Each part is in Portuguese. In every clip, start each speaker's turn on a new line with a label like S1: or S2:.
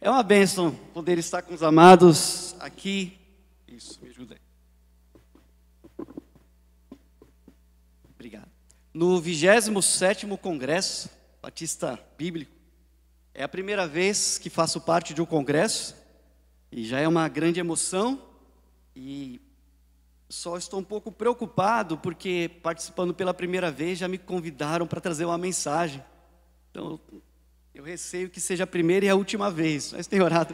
S1: É uma bênção poder estar com os amados aqui. Isso, me ajuda aí. Obrigado. No 27º Congresso Batista Bíblico. É a primeira vez que faço parte de um congresso e já é uma grande emoção. E só estou um pouco preocupado porque, participando pela primeira vez, já me convidaram para trazer uma mensagem. Então, eu receio que seja a primeira e a última vez, mas tenho orado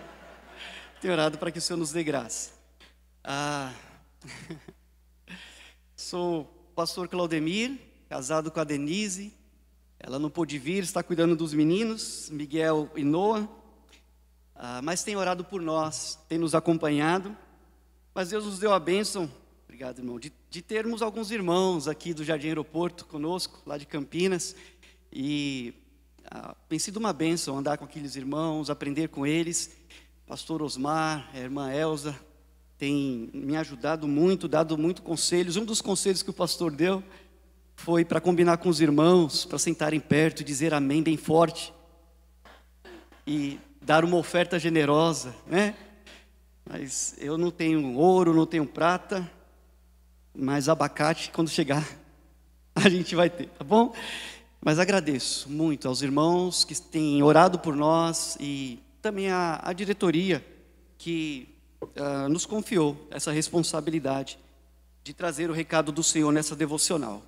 S1: para que o Senhor nos dê graça. Sou o pastor Claudemir, casado com a Denise. Ela não pôde vir, está cuidando dos meninos, Miguel e Noah. Mas tem orado por nós, tem nos acompanhado. Mas Deus nos deu a bênção, obrigado, irmão, de termos alguns irmãos aqui do Jardim Aeroporto conosco, lá de Campinas. E tem sido uma bênção andar com aqueles irmãos, aprender com eles. Pastor Osmar, a irmã Elza, tem me ajudado muito, dado muito conselhos. Um dos conselhos que o pastor deu foi para combinar com os irmãos, para sentarem perto e dizer amém bem forte. E dar uma oferta generosa, né? Mas eu não tenho ouro, não tenho prata, mas abacate, quando chegar, a gente vai ter, tá bom? Mas agradeço muito aos irmãos que têm orado por nós e também a diretoria que nos confiou essa responsabilidade de trazer o recado do Senhor nessa devocional.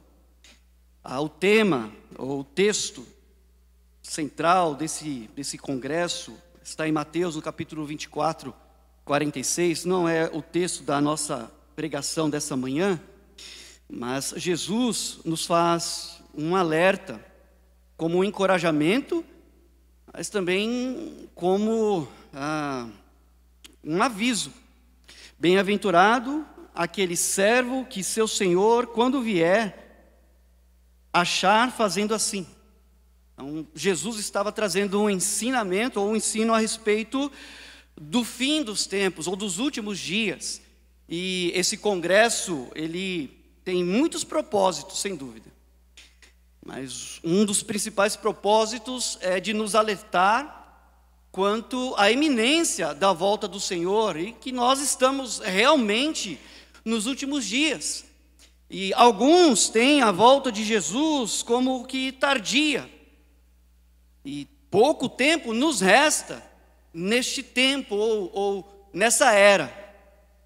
S1: O tema, ou o texto central desse congresso está em Mateus, no capítulo 24, 46. Não é o texto da nossa pregação dessa manhã, mas Jesus nos faz um alerta, como um encorajamento, mas também como um aviso. Bem-aventurado aquele servo que seu senhor, quando vier, achar fazendo assim. Então, Jesus estava trazendo um ensinamento, ou um ensino a respeito do fim dos tempos, ou dos últimos dias. E esse congresso, ele tem muitos propósitos, sem dúvida. Mas um dos principais propósitos é de nos alertar quanto à iminência da volta do Senhor, e que nós estamos realmente nos últimos dias. E alguns têm a volta de Jesus como que tardia. E pouco tempo nos resta neste tempo ou nessa era.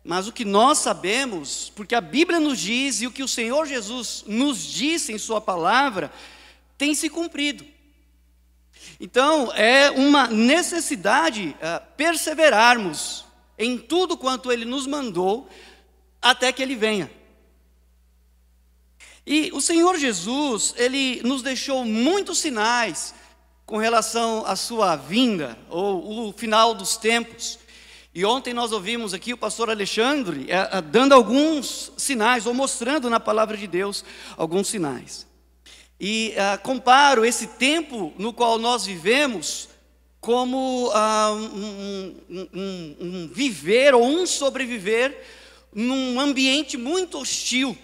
S1: Mas o que nós sabemos, porque a Bíblia nos diz e o que o Senhor Jesus nos disse em sua palavra, tem se cumprido. Então, é uma necessidade perseverarmos em tudo quanto Ele nos mandou, até que Ele venha. E o Senhor Jesus, Ele nos deixou muitos sinais com relação à sua vinda, ou o final dos tempos. E ontem nós ouvimos aqui o pastor Alexandre dando alguns sinais, ou mostrando na palavra de Deus alguns sinais. E comparo esse tempo no qual nós vivemos como um viver ou um sobreviver num ambiente muito hostil.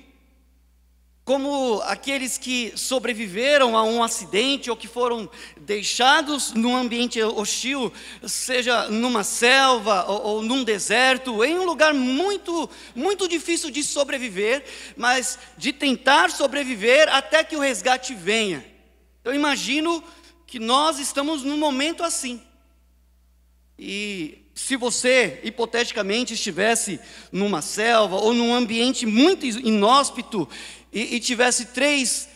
S1: Como aqueles que sobreviveram a um acidente ou que foram deixados num ambiente hostil, seja numa selva ou num deserto, em um lugar muito, muito difícil de sobreviver, mas de tentar sobreviver até que o resgate venha. Eu imagino que nós estamos num momento assim. E se você, hipoteticamente, estivesse numa selva ou num ambiente muito inóspito e tivesse 3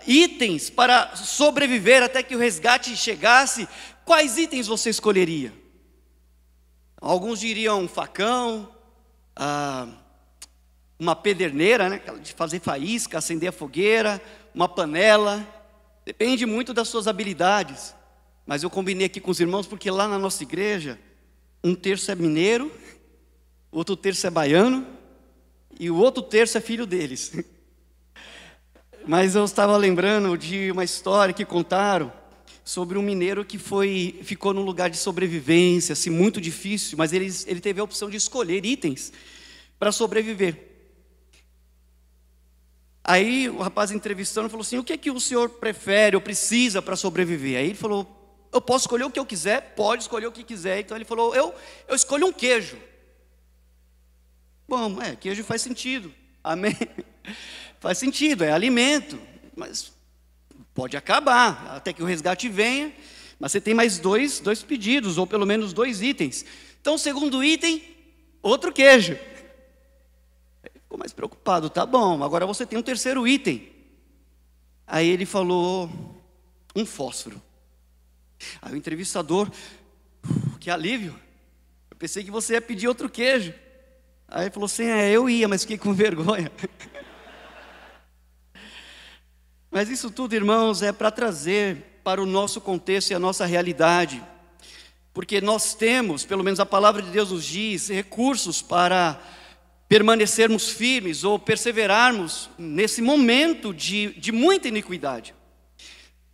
S1: itens para sobreviver até que o resgate chegasse, quais itens você escolheria? Alguns diriam um facão, uma pederneira, né, de fazer faísca, acender a fogueira, uma panela. Depende muito das suas habilidades. Mas eu combinei aqui com os irmãos, porque lá na nossa igreja, um terço é mineiro, outro terço é baiano, e o outro terço é filho deles. Mas eu estava lembrando de uma história que contaram sobre um mineiro que ficou num lugar de sobrevivência, assim, muito difícil, mas ele teve a opção de escolher itens para sobreviver. Aí o rapaz entrevistando falou assim: o que é que o senhor prefere ou precisa para sobreviver? Aí ele falou: eu posso escolher o que eu quiser? Pode escolher o que quiser. Então ele falou, eu escolho um queijo. Bom, queijo faz sentido, amém? Faz sentido, é alimento, mas pode acabar, até que o resgate venha, mas você tem mais dois pedidos, ou pelo menos 2 itens. Então o segundo item, outro queijo. Ele ficou mais preocupado, tá bom, agora você tem um terceiro item. Aí ele falou, um fósforo. Aí o entrevistador, que alívio, eu pensei que você ia pedir outro queijo. Aí ele falou assim, eu ia, mas fiquei com vergonha. Mas isso tudo, irmãos, é para trazer para o nosso contexto e a nossa realidade. Porque nós temos, pelo menos a palavra de Deus nos diz, recursos para permanecermos firmes ou perseverarmos nesse momento de muita iniquidade.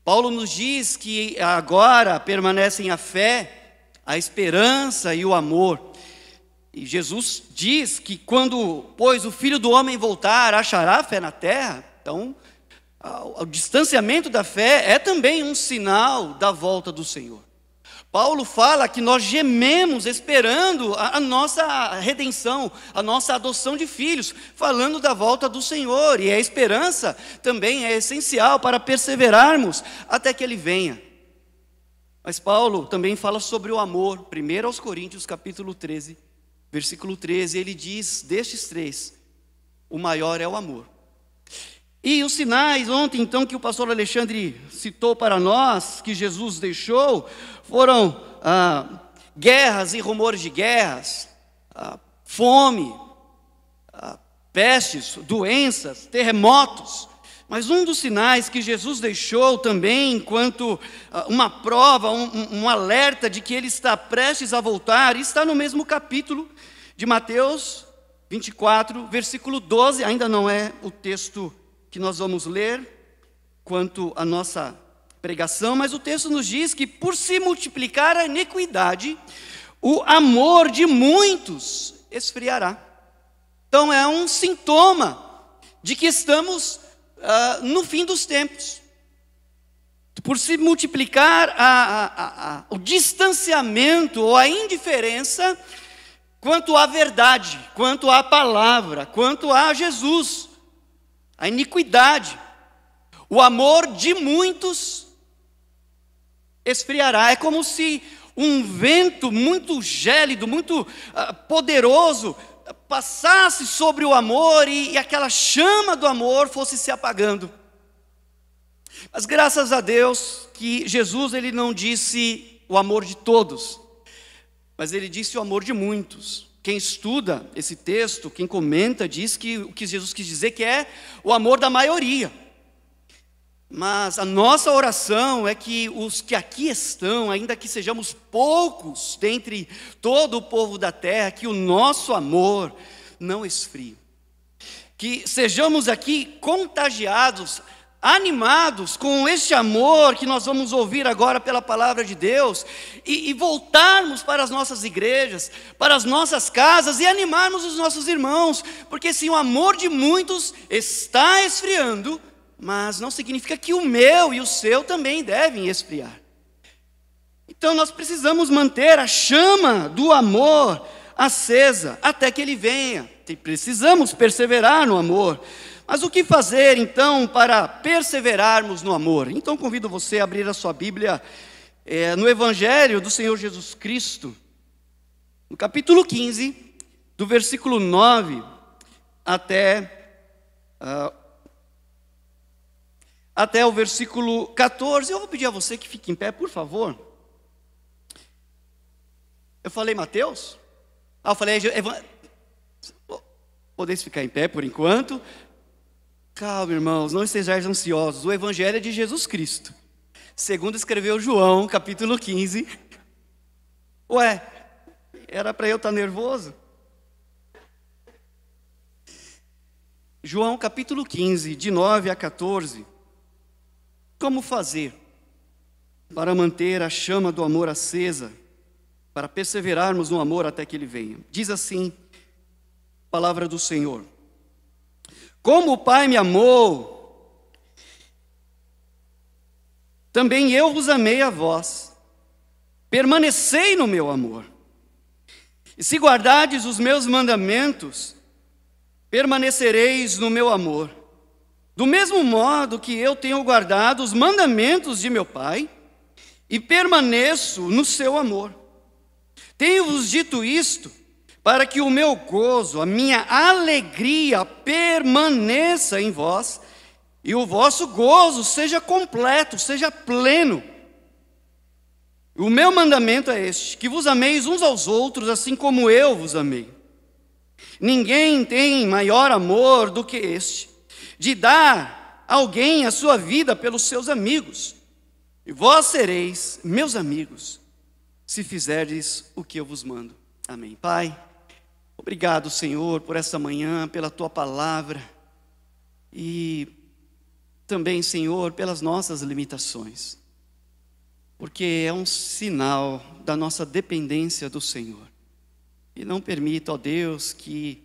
S1: Paulo nos diz que agora permanecem a fé, a esperança e o amor. E Jesus diz que quando, pois, o Filho do Homem voltar, achará fé na terra. Então, o distanciamento da fé é também um sinal da volta do Senhor. Paulo fala que nós gememos esperando a nossa redenção, a nossa adoção de filhos, falando da volta do Senhor. E a esperança também é essencial para perseverarmos até que Ele venha. Mas Paulo também fala sobre o amor. 1 aos Coríntios, capítulo 13, versículo 13, ele diz, destes 3, o maior é o amor. E os sinais ontem, então, que o pastor Alexandre citou para nós, que Jesus deixou, foram guerras e rumores de guerras, fome, pestes, doenças, terremotos. Mas um dos sinais que Jesus deixou também, enquanto uma prova, um alerta de que Ele está prestes a voltar, está no mesmo capítulo de Mateus 24, versículo 12, ainda não é o texto que nós vamos ler quanto à nossa pregação, mas o texto nos diz que por se multiplicar a iniquidade, o amor de muitos esfriará. Então é um sintoma de que estamos no fim dos tempos. Por se multiplicar o distanciamento ou a indiferença quanto à verdade, quanto à palavra, quanto a Jesus. A iniquidade, o amor de muitos esfriará. É como se um vento muito gélido, muito poderoso, passasse sobre o amor e aquela chama do amor fosse se apagando. Mas graças a Deus que Jesus, Ele não disse o amor de todos, mas Ele disse o amor de muitos. Quem estuda esse texto, quem comenta, diz que o que Jesus quis dizer que é o amor da maioria. Mas a nossa oração é que os que aqui estão, ainda que sejamos poucos dentre todo o povo da terra, que o nosso amor não esfrie. Que sejamos aqui contagiados, animados com este amor que nós vamos ouvir agora pela palavra de Deus, e voltarmos para as nossas igrejas, para as nossas casas e animarmos os nossos irmãos, porque sim, o amor de muitos está esfriando, mas não significa que o meu e o seu também devem esfriar. Então nós precisamos manter a chama do amor acesa até que Ele venha. Precisamos perseverar no amor. Mas o que fazer, então, para perseverarmos no amor? Então, convido você a abrir a sua Bíblia no Evangelho do Senhor Jesus Cristo, no capítulo 15, do versículo 9 até o versículo 14. Eu vou pedir a você que fique em pé, por favor. Eu falei Mateus? Eu falei... Podeis ficar em pé por enquanto. Calma, irmãos, não estejais ansiosos. O Evangelho é de Jesus Cristo, segundo escreveu João, capítulo 15. Ué, era para eu estar nervoso? João, capítulo 15, de 9 a 14. Como fazer para manter a chama do amor acesa, para perseverarmos no amor até que Ele venha? Diz assim a palavra do Senhor: como o Pai me amou, também eu vos amei a vós. permanecei no meu amor. E se guardardes os meus mandamentos, permanecereis no meu amor. Do mesmo modo que eu tenho guardado os mandamentos de meu Pai, e permaneço no seu amor. Tenho-vos dito isto, para que o meu gozo, a minha alegria permaneça em vós, e o vosso gozo seja completo, seja pleno. O meu mandamento é este, que vos ameis uns aos outros, assim como eu vos amei. Ninguém tem maior amor do que este, de dar a alguém a sua vida pelos seus amigos. E vós sereis meus amigos, se fizerdes o que eu vos mando. Amém. Pai, obrigado, Senhor, por essa manhã, pela Tua palavra. E também, Senhor, pelas nossas limitações. Porque é um sinal da nossa dependência do Senhor. E não permita, ó Deus, que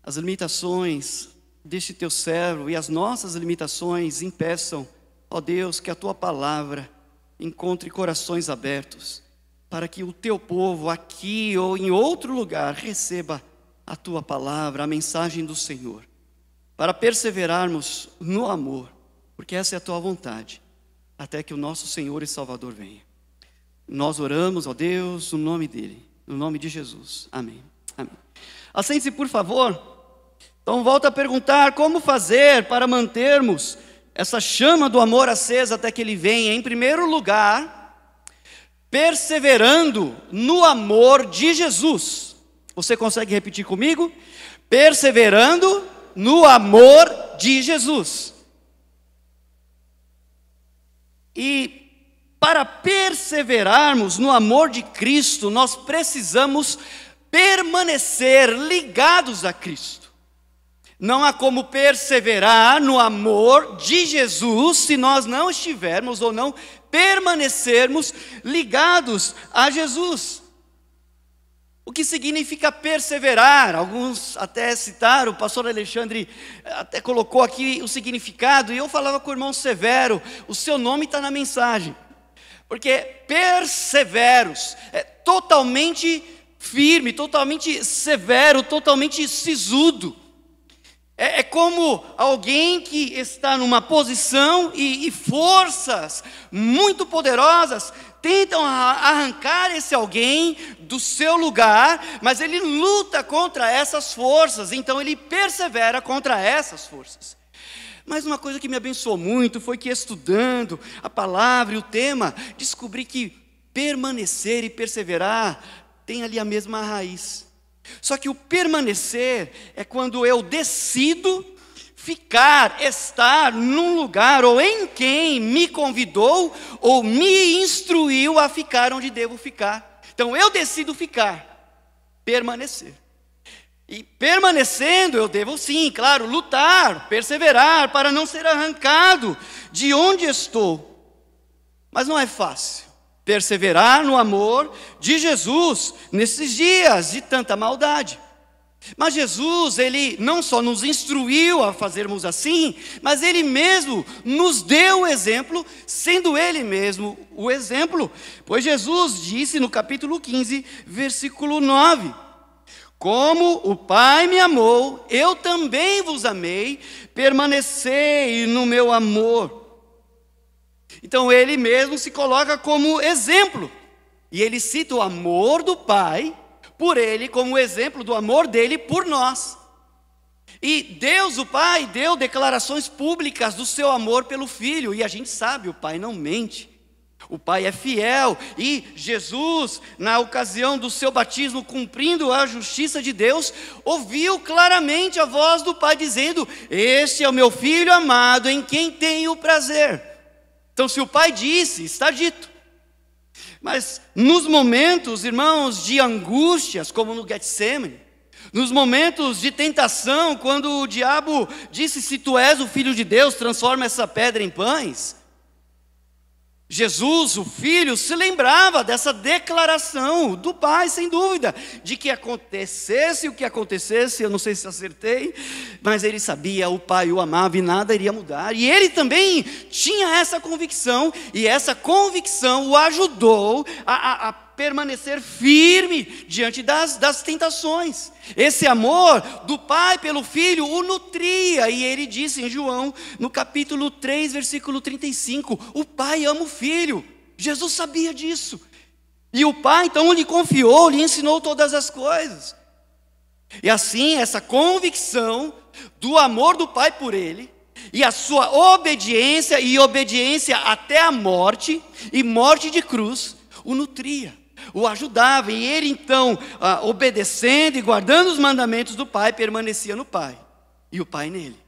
S1: as limitações deste Teu servo e as nossas limitações impeçam, ó Deus, que a Tua palavra encontre corações abertos, para que o Teu povo aqui ou em outro lugar receba a Tua palavra, a mensagem do Senhor, para perseverarmos no amor, porque essa é a Tua vontade, até que o nosso Senhor e Salvador venha. Nós oramos, ó Deus, no nome dEle, no nome de Jesus. Amém. Amém. Assente-se, por favor. Então volta a perguntar como fazer para mantermos essa chama do amor acesa até que Ele venha. Em primeiro lugar, perseverando no amor de Jesus. Você consegue repetir comigo? Perseverando no amor de Jesus. E para perseverarmos no amor de Cristo, nós precisamos permanecer ligados a Cristo. Não há como perseverar no amor de Jesus se nós não estivermos ou não permanecermos ligados a Jesus. O que significa perseverar? Alguns até citaram, o pastor Alexandre até colocou aqui o significado, e eu falava com o irmão Severo, o seu nome está na mensagem, porque perseveros é totalmente firme, totalmente severo, totalmente sisudo. É como alguém que está numa posição e forças muito poderosas tentam arrancar esse alguém do seu lugar, mas ele luta contra essas forças, então ele persevera contra essas forças. Mas uma coisa que me abençoou muito foi que, estudando a palavra e o tema, descobri que permanecer e perseverar tem ali a mesma raiz. Só que o permanecer é quando eu decido estar num lugar ou em quem me convidou ou me instruiu a ficar onde devo ficar. Então eu decido permanecer. E permanecendo eu devo sim, claro, lutar, perseverar para não ser arrancado de onde estou. Mas não é fácil perseverar no amor de Jesus nesses dias de tanta maldade. Mas Jesus, Ele não só nos instruiu a fazermos assim, mas Ele mesmo nos deu o exemplo, sendo Ele mesmo o exemplo. Pois Jesus disse no capítulo 15, versículo 9: como o Pai me amou, eu também vos amei, permanecei no meu amor. Então Ele mesmo se coloca como exemplo, e Ele cita o amor do Pai por Ele como exemplo do amor dEle por nós. E Deus, o Pai, deu declarações públicas do seu amor pelo Filho, e a gente sabe, o Pai não mente, o Pai é fiel, e Jesus, na ocasião do seu batismo, cumprindo a justiça de Deus, ouviu claramente a voz do Pai dizendo: este é o meu Filho amado, em quem tenho prazer. Então se o Pai disse, está dito. Mas nos momentos, irmãos, de angústias, como no Getsemane, nos momentos de tentação, quando o diabo disse: se tu és o Filho de Deus, transforma essa pedra em pães, Jesus, o Filho, se lembrava dessa declaração do Pai, sem dúvida, de que acontecesse o que acontecesse. Eu não sei se acertei, mas ele sabia, o Pai o amava e nada iria mudar. E ele também tinha essa convicção, e essa convicção o ajudou a permanecer firme diante das tentações. Esse amor do Pai pelo Filho o nutria, e ele disse em João, no capítulo 3, versículo 35, o Pai ama o Filho. Jesus sabia disso, e o Pai então lhe confiou, lhe ensinou todas as coisas. E assim, essa convicção do amor do Pai por ele, e a sua obediência, e obediência até a morte, e morte de cruz, o nutria, o ajudava, e ele então, obedecendo e guardando os mandamentos do Pai, permanecia no Pai, e o Pai nele.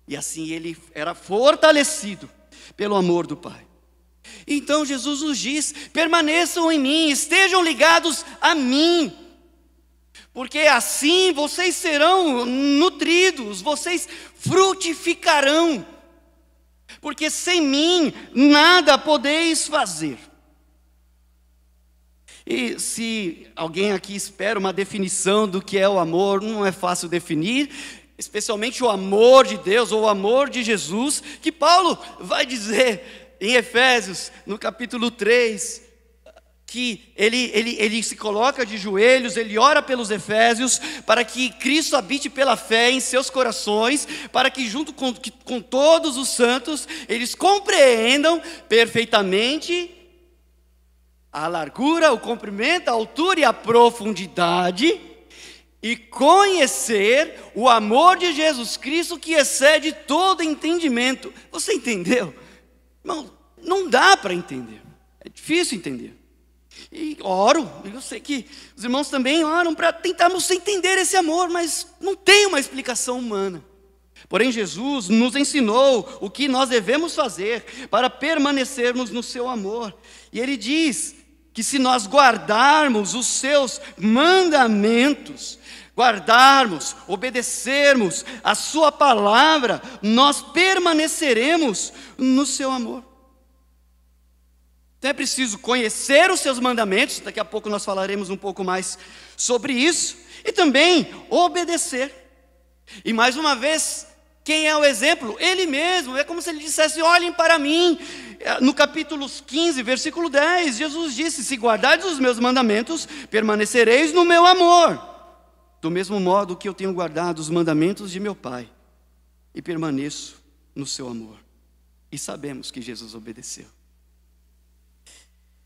S1: E assim ele era fortalecido pelo amor do Pai. Então Jesus nos diz: permaneçam em mim, estejam ligados a mim, porque assim vocês serão nutridos, vocês frutificarão, porque sem mim nada podeis fazer. E se alguém aqui espera uma definição do que é o amor, não é fácil definir, especialmente o amor de Deus, ou o amor de Jesus, que Paulo vai dizer em Efésios, no capítulo 3, que ele se coloca de joelhos, ele ora pelos efésios, para que Cristo habite pela fé em seus corações, para que junto com todos os santos, eles compreendam perfeitamente a largura, o comprimento, a altura e a profundidade, e conhecer o amor de Jesus Cristo que excede todo entendimento. Você entendeu? Não dá para entender, é difícil entender. E oro, eu sei que os irmãos também oram para tentarmos entender esse amor, mas não tem uma explicação humana. Porém, Jesus nos ensinou o que nós devemos fazer para permanecermos no seu amor. E ele diz que se nós guardarmos os seus mandamentos, guardarmos, obedecermos a sua palavra, nós permaneceremos no seu amor. Então é preciso conhecer os seus mandamentos, daqui a pouco nós falaremos um pouco mais sobre isso, e também obedecer. E mais uma vez, quem é o exemplo? Ele mesmo. É como se ele dissesse: olhem para mim. No capítulo 15, versículo 10, Jesus disse: se guardardes os meus mandamentos, permanecereis no meu amor, do mesmo modo que eu tenho guardado os mandamentos de meu Pai, e permaneço no seu amor. E sabemos que Jesus obedeceu.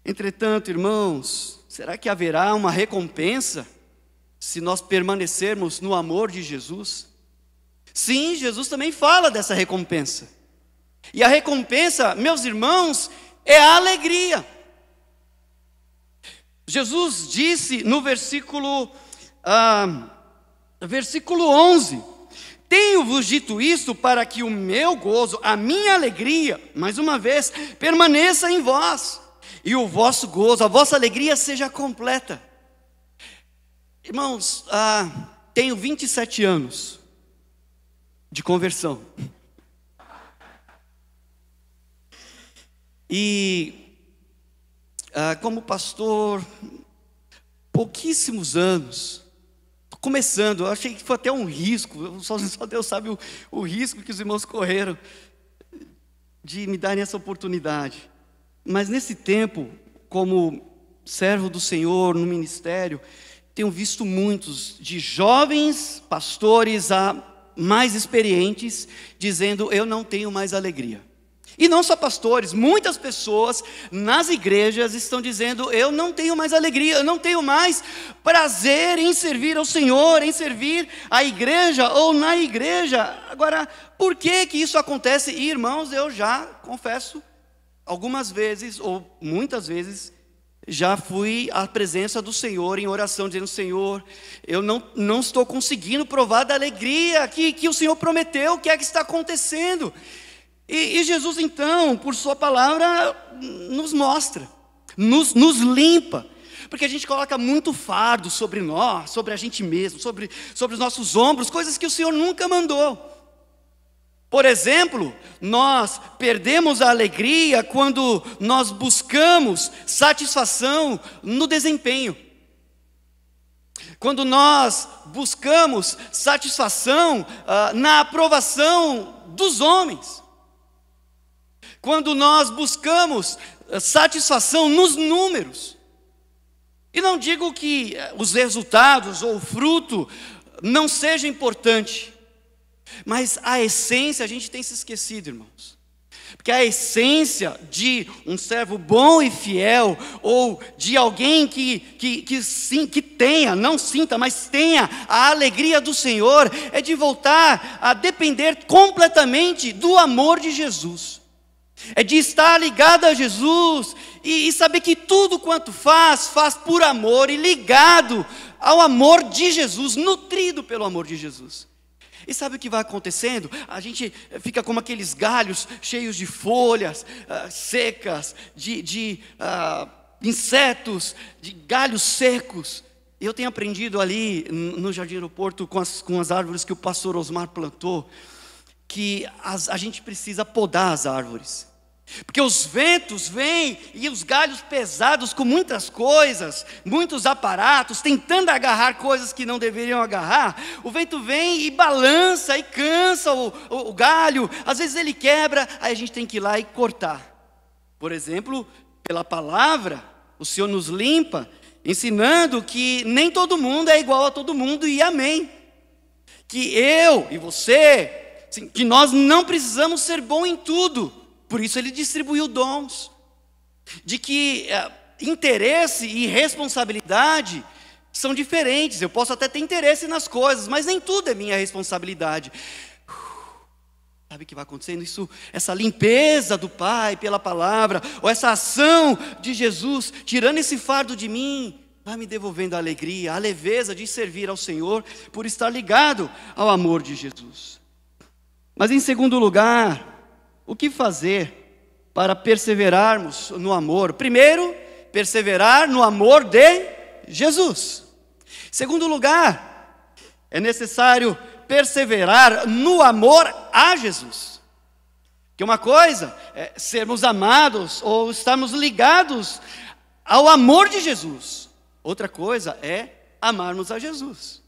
S1: Entretanto, irmãos, será que haverá uma recompensa se nós permanecermos no amor de Jesus? Sim, Jesus também fala dessa recompensa. E a recompensa, meus irmãos, é a alegria. Jesus disse no versículo 11: tenho-vos dito isto para que o meu gozo, a minha alegria, mais uma vez, permaneça em vós, e o vosso gozo, a vossa alegria seja completa. Irmãos, tenho 27 anos de conversão. E como pastor, pouquíssimos anos, começando, eu achei que foi até um risco, só Deus sabe o risco que os irmãos correram de me darem essa oportunidade. Mas nesse tempo, como servo do Senhor no ministério, tenho visto muitos de jovens pastores mais experientes dizendo: eu não tenho mais alegria. E não só pastores, muitas pessoas nas igrejas estão dizendo: eu não tenho mais alegria, eu não tenho mais prazer em servir ao Senhor, em servir a igreja ou na igreja. Agora, por que isso acontece? E, irmãos, eu já confesso, algumas vezes, ou muitas vezes, já fui à presença do Senhor em oração, dizendo: Senhor, eu não estou conseguindo provar da alegria que o Senhor prometeu. O que é que está acontecendo? E Jesus então, por sua palavra, nos mostra, nos limpa, porque a gente coloca muito fardo sobre nós, sobre a gente mesmo, sobre os nossos ombros, coisas que o Senhor nunca mandou. Por exemplo, nós perdemos a alegria quando nós buscamos satisfação no desempenho. Quando nós buscamos satisfação na aprovação dos homens. Quando nós buscamos satisfação nos números. E não digo que os resultados ou o fruto não seja importante, mas a essência a gente tem se esquecido, irmãos. Porque a essência de um servo bom e fiel, ou de alguém que tenha, não sinta, mas tenha a alegria do Senhor, é de voltar a depender completamente do amor de Jesus. É de estar ligado a Jesus e saber que tudo quanto faz por amor e ligado ao amor de Jesus, nutrido pelo amor de Jesus. E sabe o que vai acontecendo? A gente fica como aqueles galhos cheios de folhas secas, de insetos, de galhos secos. Eu tenho aprendido ali no Jardim Aeroporto com as árvores que o pastor Osmar plantou, que a gente precisa podar as árvores. Porque os ventos vêm e os galhos pesados com muitas coisas, muitos aparatos, tentando agarrar coisas que não deveriam agarrar. O vento vem e balança e cansa o galho, às vezes ele quebra, aí a gente tem que ir lá e cortar. Por exemplo, pela palavra, o Senhor nos limpa, ensinando que nem todo mundo é igual a todo mundo, e amém. Que eu e você, que nós não precisamos ser bom em tudo. Por isso ele distribuiu dons, de que interesse e responsabilidade são diferentes. Eu posso até ter interesse nas coisas, mas nem tudo é minha responsabilidade. Sabe o que vai acontecendo? Essa limpeza do Pai pela palavra, ou essa ação de Jesus, tirando esse fardo de mim, vai me devolvendo a alegria, a leveza de servir ao Senhor, por estar ligado ao amor de Jesus. Mas em segundo lugar, o que fazer para perseverarmos no amor? Primeiro, perseverar no amor de Jesus. Segundo lugar, é necessário perseverar no amor a Jesus. Que uma coisa é sermos amados ou estarmos ligados ao amor de Jesus. Outra coisa é amarmos a Jesus.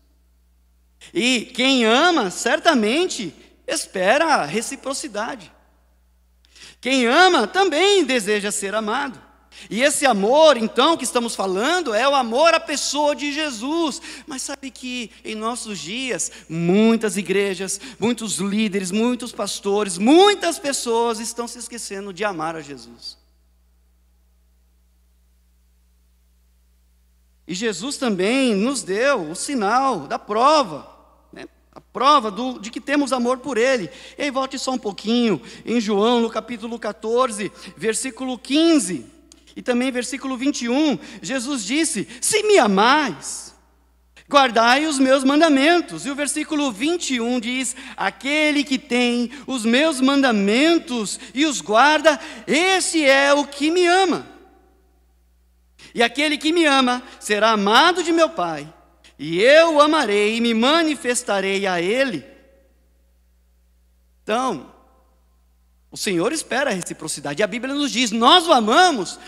S1: E quem ama, certamente espera reciprocidade. Quem ama também deseja ser amado. E esse amor, então, que estamos falando, é o amor à pessoa de Jesus. Mas sabe que em nossos dias, muitas igrejas, muitos líderes, muitos pastores, muitas pessoas estão se esquecendo de amar a Jesus. E Jesus também nos deu o sinal da prova. A prova de que temos amor por Ele. E aí volte só um pouquinho, em João, no capítulo 14, versículo 15, e também versículo 21, Jesus disse: se me amais, guardai os meus mandamentos. E o versículo 21 diz: aquele que tem os meus mandamentos e os guarda, esse é o que me ama. E aquele que me ama será amado de meu Pai, e eu o amarei e me manifestarei a Ele. Então, o Senhor espera a reciprocidade. E a Bíblia nos diz, nós o amamos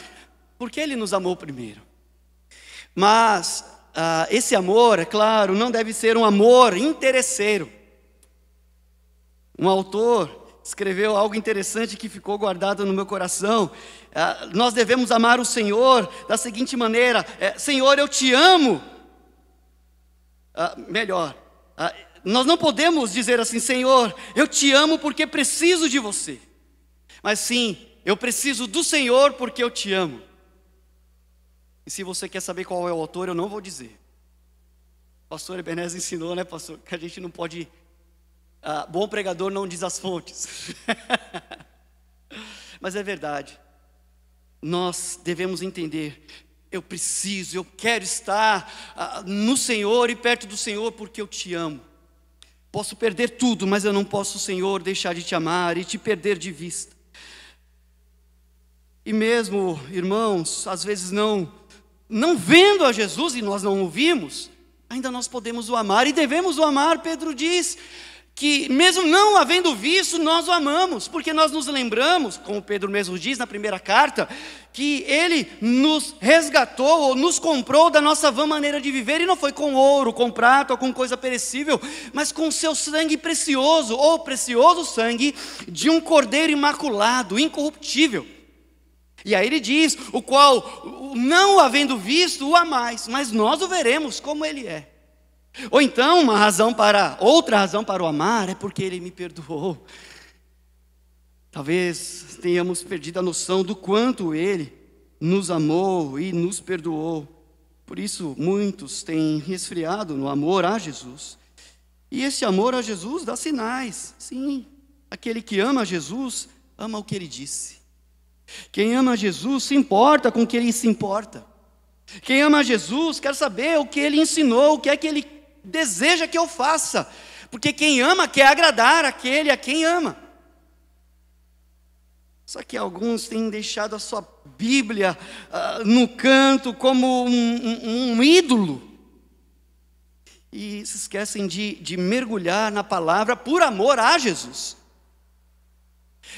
S1: porque Ele nos amou primeiro. Mas esse amor, é claro, não deve ser um amor interesseiro. Um autor escreveu algo interessante que ficou guardado no meu coração. Nós devemos amar o Senhor da seguinte maneira: Senhor, eu te amo. Nós não podemos dizer assim: Senhor, eu te amo porque preciso de você. Mas sim, eu preciso do Senhor porque eu te amo. E se você quer saber qual é o autor, eu não vou dizer. O pastor Ebenezer ensinou, né, pastor, que a gente não pode... bom pregador não diz as fontes. Mas é verdade. Nós devemos entender: eu preciso, eu quero estar no Senhor e perto do Senhor porque eu te amo. Posso perder tudo, mas eu não posso, Senhor, deixar de te amar e te perder de vista. E mesmo, irmãos, às vezes não vendo a Jesus, e nós não o vimos, ainda nós podemos o amar e devemos o amar. Pedro diz que mesmo não havendo visto, nós o amamos, porque nós nos lembramos, como Pedro mesmo diz na primeira carta, que Ele nos resgatou, ou nos comprou da nossa vã maneira de viver, e não foi com ouro, com prata, ou com coisa perecível, mas com o seu sangue precioso, ou precioso sangue de um cordeiro imaculado, incorruptível. E aí ele diz, o qual, não havendo visto, o amais, mas nós o veremos como Ele é. Ou então, outra razão para o amar é porque Ele me perdoou. Talvez tenhamos perdido a noção do quanto Ele nos amou e nos perdoou. Por isso, muitos têm resfriado no amor a Jesus. E esse amor a Jesus dá sinais. Sim, aquele que ama Jesus, ama o que Ele disse. Quem ama Jesus se importa com o que Ele se importa. Quem ama Jesus quer saber o que Ele ensinou, o que é que Ele deseja que eu faça, porque quem ama quer agradar aquele a quem ama. Só que alguns têm deixado a sua Bíblia no canto como um ídolo, e se esquecem de mergulhar na palavra por amor a Jesus.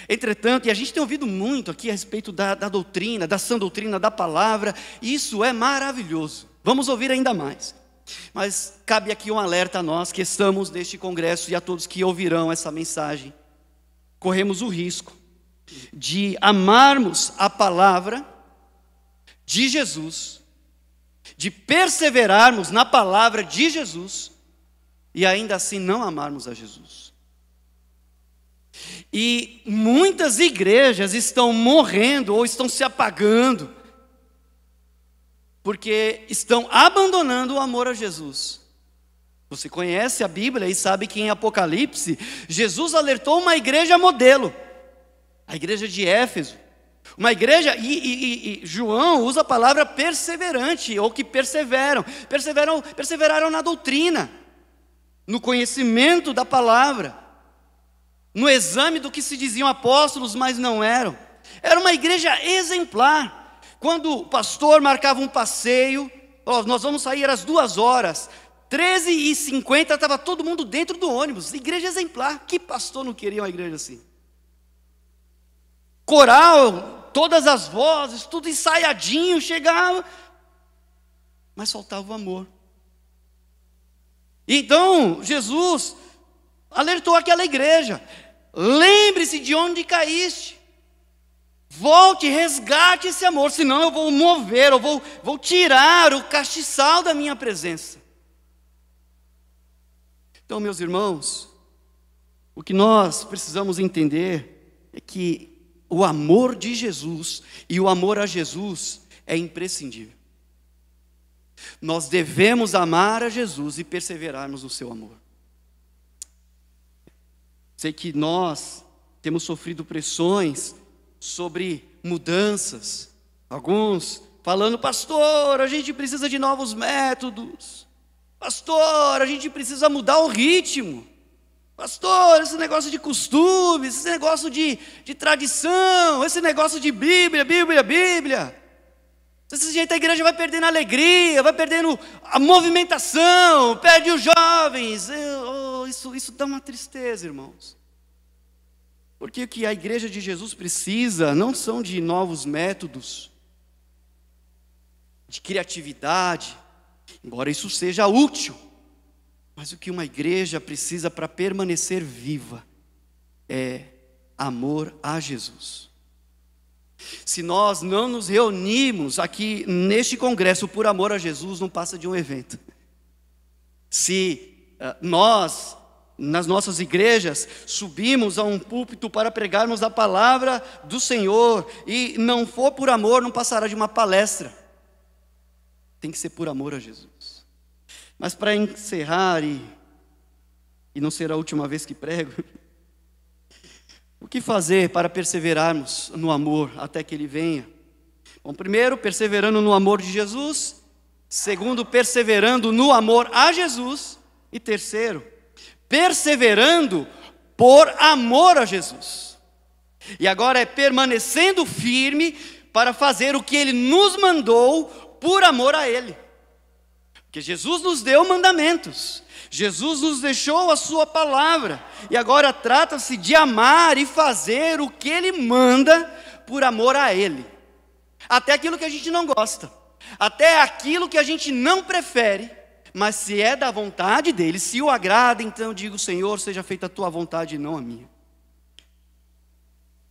S1: Entretanto, e a gente tem ouvido muito aqui a respeito da doutrina, da sã doutrina da palavra, e isso é maravilhoso, vamos ouvir ainda mais. Mas cabe aqui um alerta a nós que estamos neste congresso e a todos que ouvirão essa mensagem. Corremos o risco de amarmos a palavra de Jesus, de perseverarmos na palavra de Jesus e ainda assim não amarmos a Jesus. E muitas igrejas estão morrendo ou estão se apagando porque estão abandonando o amor a Jesus. Você conhece a Bíblia e sabe que em Apocalipse, Jesus alertou uma igreja modelo, a igreja de Éfeso. Uma igreja, e João usa a palavra perseverante, ou que perseveraram na doutrina, no conhecimento da palavra, no exame do que se diziam apóstolos, mas não eram. Era uma igreja exemplar. Quando o pastor marcava um passeio, nós vamos sair às 2h, 13h50 estava todo mundo dentro do ônibus. Igreja exemplar. Que pastor não queria uma igreja assim? Coral, todas as vozes, tudo ensaiadinho, chegava, mas faltava o amor. Então Jesus alertou aquela igreja: lembre-se de onde caíste. Volte, resgate esse amor, senão eu vou mover, eu vou tirar o castiçal da minha presença. Então, meus irmãos, o que nós precisamos entender é que o amor de Jesus e o amor a Jesus é imprescindível. Nós devemos amar a Jesus e perseverarmos no seu amor. Sei que nós temos sofrido pressões sobre mudanças, alguns falando: pastor, a gente precisa de novos métodos, pastor, a gente precisa mudar o ritmo, pastor, esse negócio de costumes, esse negócio de tradição, esse negócio de Bíblia, desse jeito a igreja vai perdendo a alegria, vai perdendo a movimentação, perde os jovens. Isso dá uma tristeza, irmãos. Porque o que a igreja de Jesus precisa não são de novos métodos, de criatividade, embora isso seja útil, mas o que uma igreja precisa para permanecer viva é amor a Jesus. Se nós não nos reunimos aqui neste congresso por amor a Jesus, não passa de um evento. Se nós, nas nossas igrejas, subimos a um púlpito para pregarmos a palavra do Senhor e não for por amor, não passará de uma palestra. Tem que ser por amor a Jesus. Mas para encerrar, e não será a última vez que prego, o que fazer para perseverarmos no amor até que Ele venha? Bom, primeiro, perseverando no amor de Jesus. Segundo, perseverando no amor a Jesus. E terceiro, perseverando por amor a Jesus. E agora é permanecendo firme para fazer o que Ele nos mandou por amor a Ele. Porque Jesus nos deu mandamentos, Jesus nos deixou a sua palavra, e agora trata-se de amar e fazer o que Ele manda por amor a Ele. Até aquilo que a gente não gosta, até aquilo que a gente não prefere, mas se é da vontade dEle, se o agrada, então eu digo: Senhor, seja feita a Tua vontade e não a minha.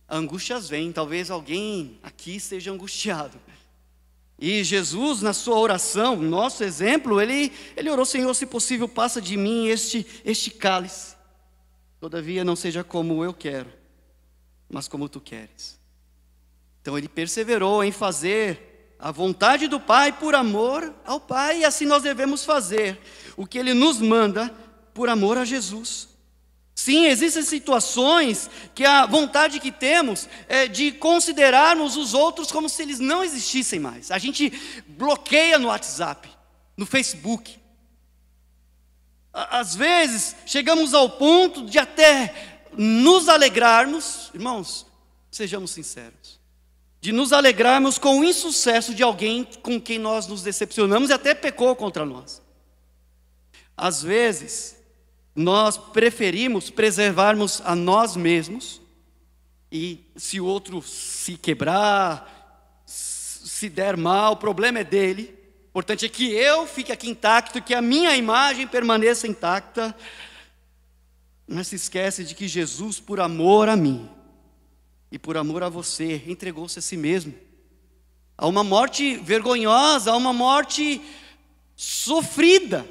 S1: Angústias vêm, talvez alguém aqui esteja angustiado. E Jesus, na sua oração, nosso exemplo, ele orou: Senhor, se possível, passa de mim este cálice. Todavia não seja como eu quero, mas como Tu queres. Então ele perseverou em fazer a vontade do Pai por amor ao Pai, e assim nós devemos fazer o que Ele nos manda por amor a Jesus. Sim, existem situações que a vontade que temos é de considerarmos os outros como se eles não existissem mais. A gente bloqueia no WhatsApp, no Facebook. Às vezes chegamos ao ponto de até nos alegrarmos, irmãos, sejamos sinceros, de nos alegrarmos com o insucesso de alguém com quem nós nos decepcionamos e até pecou contra nós. Às vezes nós preferimos preservarmos a nós mesmos, e se o outro se quebrar, se der mal, o problema é dele. O importante é que eu fique aqui intacto, que a minha imagem permaneça intacta. Mas se esquece de que Jesus, por amor a mim e por amor a você, entregou-se a si mesmo a uma morte vergonhosa, a uma morte sofrida.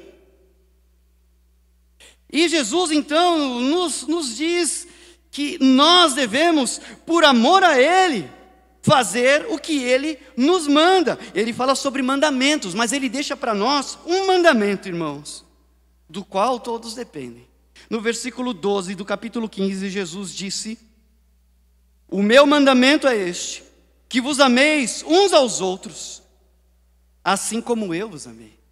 S1: E Jesus então nos diz que nós devemos, por amor a Ele, fazer o que Ele nos manda. Ele fala sobre mandamentos, mas Ele deixa para nós um mandamento, irmãos, do qual todos dependem. No versículo 12 do capítulo 15, Jesus disse: o meu mandamento é este, que vos ameis uns aos outros, assim como eu vos amei.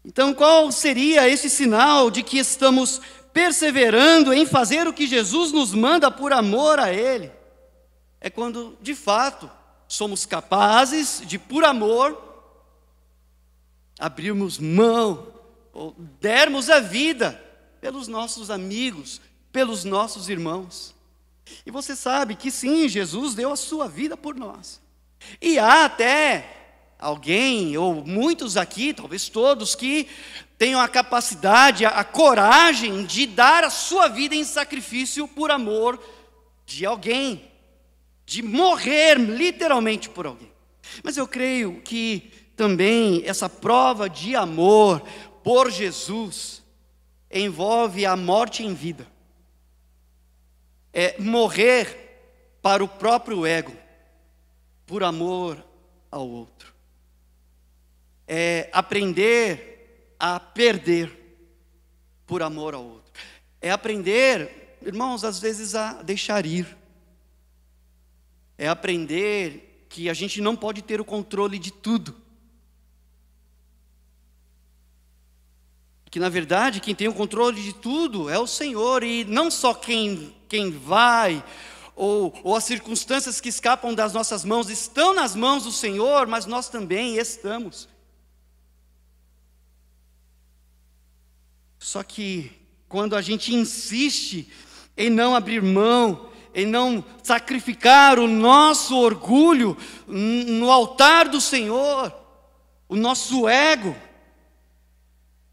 S1: Então, qual seria esse sinal de que estamos perseverando em fazer o que Jesus nos manda por amor a Ele? É quando, de fato, somos capazes de, por amor, abrirmos mão, ou dermos a vida pelos nossos amigos, pelos nossos irmãos. E você sabe que sim, Jesus deu a sua vida por nós. E há até alguém, ou muitos aqui, talvez todos, que tenham a capacidade, a coragem de dar a sua vida em sacrifício por amor de alguém, de morrer literalmente por alguém. Mas eu creio que também essa prova de amor por Jesus envolve a morte em vida. É morrer para o próprio ego, por amor ao outro. É aprender a perder por amor ao outro. É aprender, irmãos, às vezes a deixar ir. É aprender que a gente não pode ter o controle de tudo. Que na verdade quem tem o controle de tudo é o Senhor, e não só quem vai, ou as circunstâncias que escapam das nossas mãos estão nas mãos do Senhor, mas nós também estamos. Só que quando a gente insiste em não abrir mão, em não sacrificar o nosso orgulho no altar do Senhor, o nosso ego,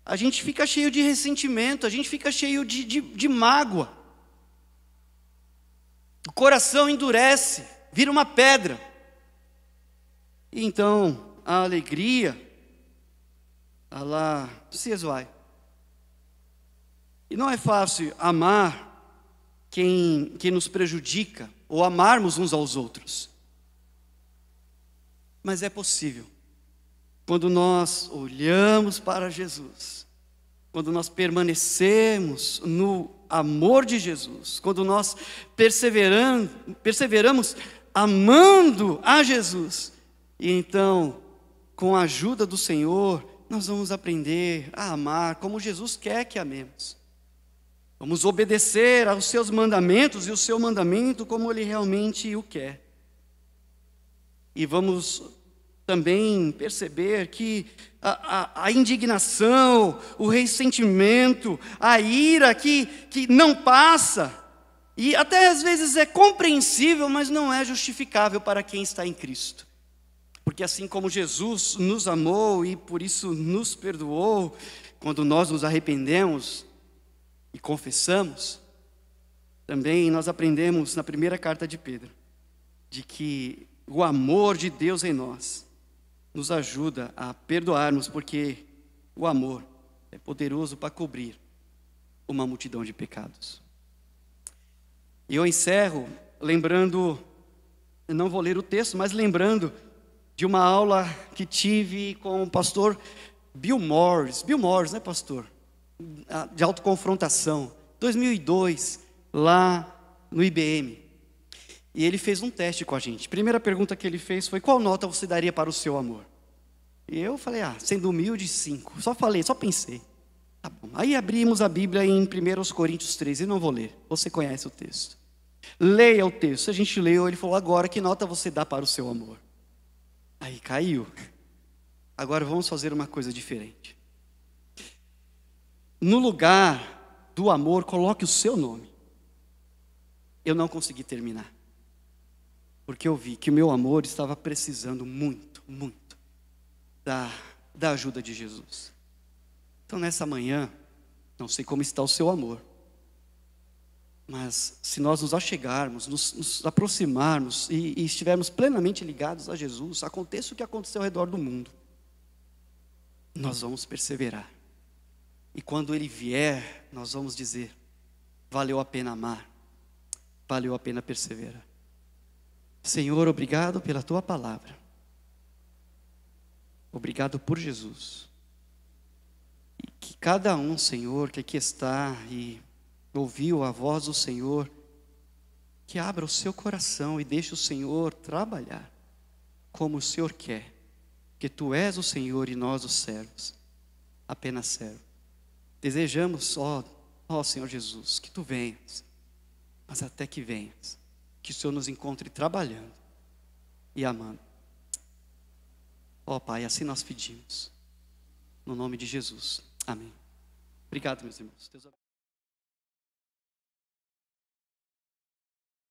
S1: a gente fica cheio de ressentimento, a gente fica cheio de mágoa. O coração endurece, vira uma pedra. E então a alegria, ela se esvai. E não é fácil amar quem nos prejudica, ou amarmos uns aos outros. Mas é possível, quando nós olhamos para Jesus, quando nós permanecemos no amor de Jesus, quando nós perseveramos amando a Jesus, e então, com a ajuda do Senhor, nós vamos aprender a amar como Jesus quer que amemos. Vamos obedecer aos seus mandamentos e o seu mandamento como Ele realmente o quer. E vamos também perceber que a indignação, o ressentimento, a ira que não passa, e até às vezes é compreensível, mas não é justificável para quem está em Cristo. Porque assim como Jesus nos amou e por isso nos perdoou, quando nós nos arrependemos e confessamos, também nós aprendemos na primeira carta de Pedro, de que o amor de Deus em nós nos ajuda a perdoarmos, porque o amor é poderoso para cobrir uma multidão de pecados. E eu encerro lembrando, eu não vou ler o texto, mas lembrando de uma aula que tive com o pastor Bill Morris, né, pastor? De autoconfrontação, 2002, lá no IBM. E ele fez um teste com a gente. A primeira pergunta que ele fez foi: qual nota você daria para o seu amor? E eu falei, sendo humilde, 5. Só pensei. Tá bom. Aí abrimos a Bíblia em 1 Coríntios 13, e não vou ler, você conhece o texto. Leia o texto. A gente leu, ele falou: agora, que nota você dá para o seu amor? Aí caiu. Agora vamos fazer uma coisa diferente. No lugar do amor, coloque o seu nome. Eu não consegui terminar, porque eu vi que o meu amor estava precisando muito da ajuda de Jesus. Então nessa manhã, não sei como está o seu amor, mas se nós nos achegarmos, nos aproximarmos e estivermos plenamente ligados a Jesus, aconteça o que aconteceu ao redor do mundo, nós vamos perseverar. E quando Ele vier, nós vamos dizer: valeu a pena amar, valeu a pena perseverar. Senhor, obrigado pela Tua palavra. Obrigado por Jesus. E que cada um, Senhor, que aqui está e ouviu a voz do Senhor, que abra o seu coração e deixe o Senhor trabalhar como o Senhor quer, porque Tu és o Senhor e nós os servos, apenas servos. Desejamos, ó Senhor Jesus, que Tu venhas, mas até que venhas, que o Senhor nos encontre trabalhando e amando. Ó Pai, assim nós pedimos, no nome de Jesus, amém. Obrigado, meus irmãos. Deus abençoe.